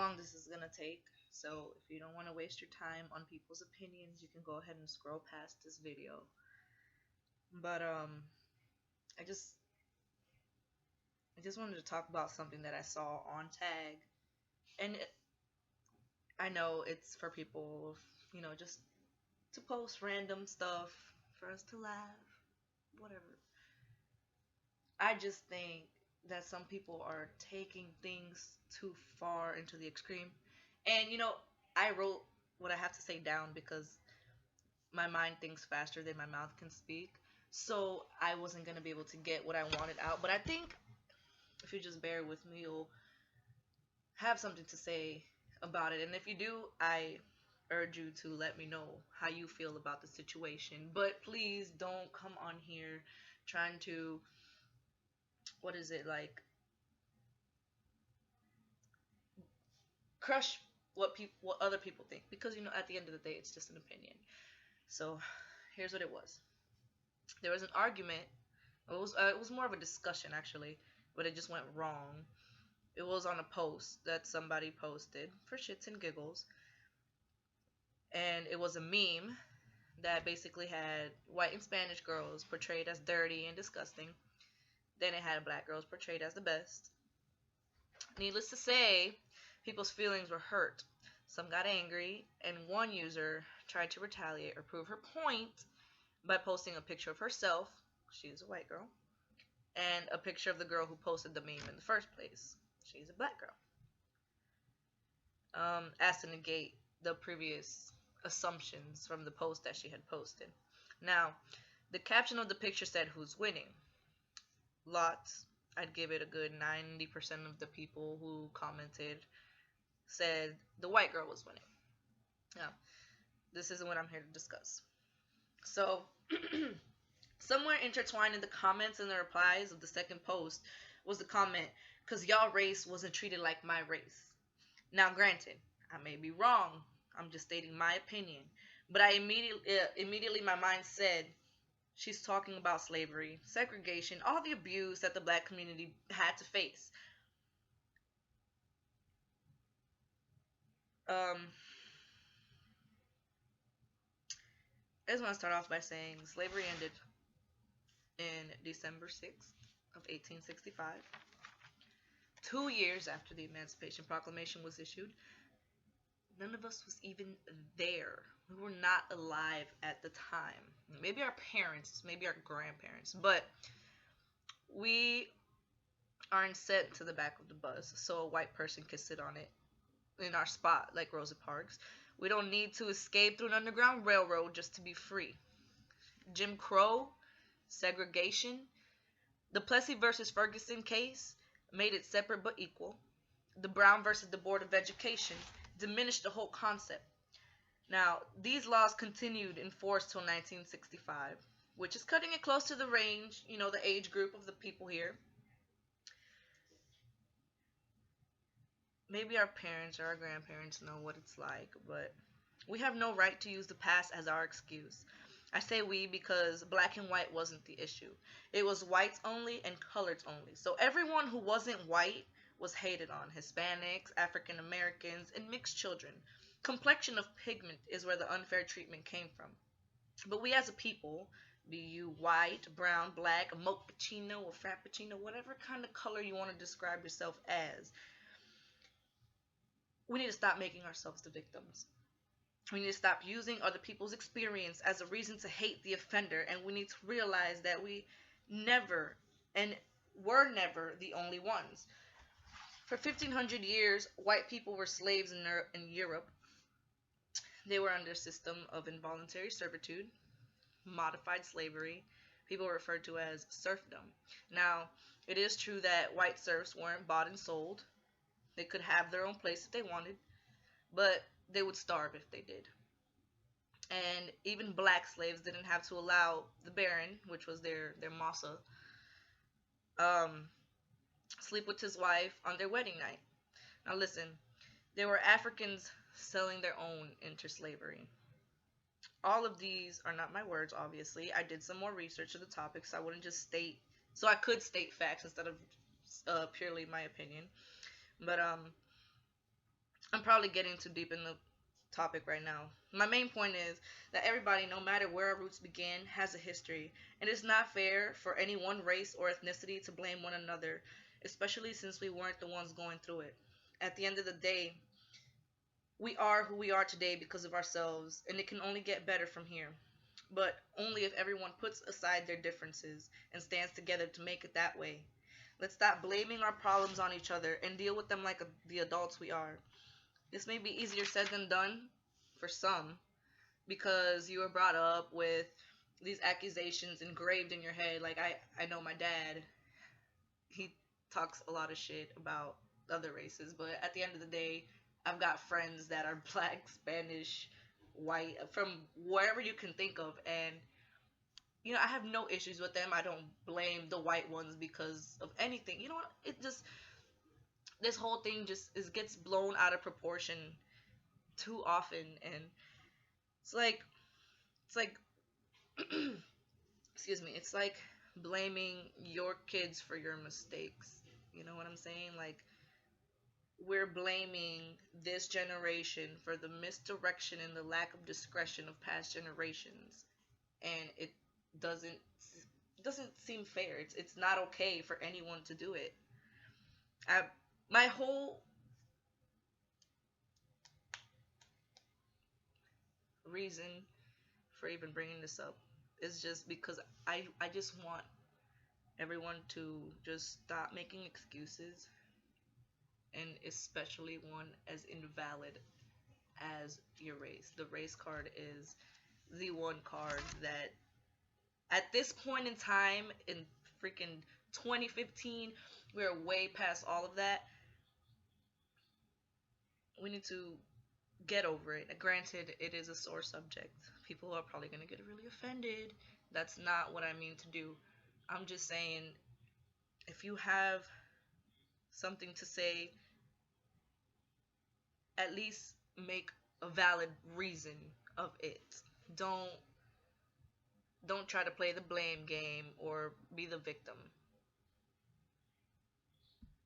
long this is gonna take. So if you don't want to waste your time on people's opinions, you can go ahead and scroll past this video. But I just I just wanted to talk about something that I saw on Tag, and I know it's for people, just to post random stuff for us to laugh, whatever. I just think that some people are taking things too far into the extreme. And I wrote what I have to say down because my mind thinks faster than my mouth can speak. So I wasn't going to be able to get what I wanted out. But I think if you just bear with me, you'll have something to say about it. And if you do, I urge you to let me know how you feel about the situation. But please don't come on here trying to, what is it, like, crush what other people think, because at the end of the day it's just an opinion. So here's what it was. There was an argument. It was more of a discussion actually, but it just went wrong. It was on a post that somebody posted for shits and giggles, and it was a meme that basically had white and Spanish girls portrayed as dirty and disgusting. Then it had black girls portrayed as the best. Needless to say, people's feelings were hurt. Some got angry, and one user tried to retaliate or prove her point by posting a picture of herself, she's a white girl, and a picture of the girl who posted the meme in the first place, she's a black girl, as to negate the previous assumptions from the post that she had posted. Now, the caption of the picture said, "Who's winning?" Lots. I'd give it a good 90% of the people who commented said the white girl was winning. Now, this isn't what I'm here to discuss. So, somewhere intertwined in the comments and the replies of the second post was the comment, "Because y'all race wasn't treated like my race." Now, granted, I may be wrong. I'm just stating my opinion. But I immediately my mind said, she's talking about slavery, segregation, all the abuse that the black community had to face. I just want to start off by saying slavery ended in December 6th of 1865, 2 years after the Emancipation Proclamation was issued. None of us was even there. We were not alive at the time. Maybe our parents, maybe our grandparents, but we aren't sent to the back of the bus so a white person can sit on it in our spot like Rosa Parks. We don't need to escape through an underground railroad just to be free. Jim Crow, segregation, the Plessy versus Ferguson case made it separate but equal. The Brown versus the Board of Education diminished the whole concept. Now, these laws continued in force till 1965, which is cutting it close to the range, the age group of the people here. Maybe our parents or our grandparents know what it's like, but we have no right to use the past as our excuse. I say we because black and white wasn't the issue. It was whites only and coloreds only. So everyone who wasn't white was hated on. Hispanics, African Americans, and mixed children. Complexion of pigment is where the unfair treatment came from. But we as a people, be you white, brown, black, mochaccino, or frappuccino, whatever kind of color you want to describe yourself as, we need to stop making ourselves the victims. We need to stop using other people's experience as a reason to hate the offender, and we need to realize that we never and were never the only ones. For 1500 years, white people were slaves in Europe. They were under a system of involuntary servitude, modified slavery. People were referred to as serfdom. Now, it is true that white serfs weren't bought and sold. They could have their own place if they wanted, but they would starve if they did. And even black slaves didn't have to allow the baron, which was their massa, sleep with his wife on their wedding night. Now listen, there were Africans selling their own into slavery. All of these are not my words, obviously. I did some more research of the topic, so I could state facts instead of purely my opinion. But I'm probably getting too deep in the topic right now. My main point is that everybody, no matter where our roots began, has a history. And it's not fair for any one race or ethnicity to blame one another, especially since we weren't the ones going through it. At the end of the day, we are who we are today because of ourselves, and it can only get better from here. But only if everyone puts aside their differences and stands together to make it that way. Let's stop blaming our problems on each other and deal with them like the adults we are. This may be easier said than done for some because you were brought up with these accusations engraved in your head. Like I know my dad, he talks a lot of shit about other races, but at the end of the day, I've got friends that are black, Spanish, white, from wherever you can think of, and I have no issues with them. I don't blame the white ones because of anything. You know what? It just this whole thing just is gets blown out of proportion too often, and it's like it's like excuse me, it's like blaming your kids for your mistakes. You know what I'm saying? Like we're blaming this generation for the misdirection and the lack of discretion of past generations, and it doesn't doesn't seem fair. It's not okay for anyone to do it. I my whole reason for even bringing this up is just because I just want everyone to just stop making excuses, and especially one as invalid as your race. The race card is the one card that at this point in time in freaking 2015, we're way past all of that. We need to get over it. Granted, it is a sore subject. People are probably going to get really offended. That's not what I mean to do. I'm just saying, if you have something to say, at least make a valid reason of it. Don't don't try to play the blame game or be the victim.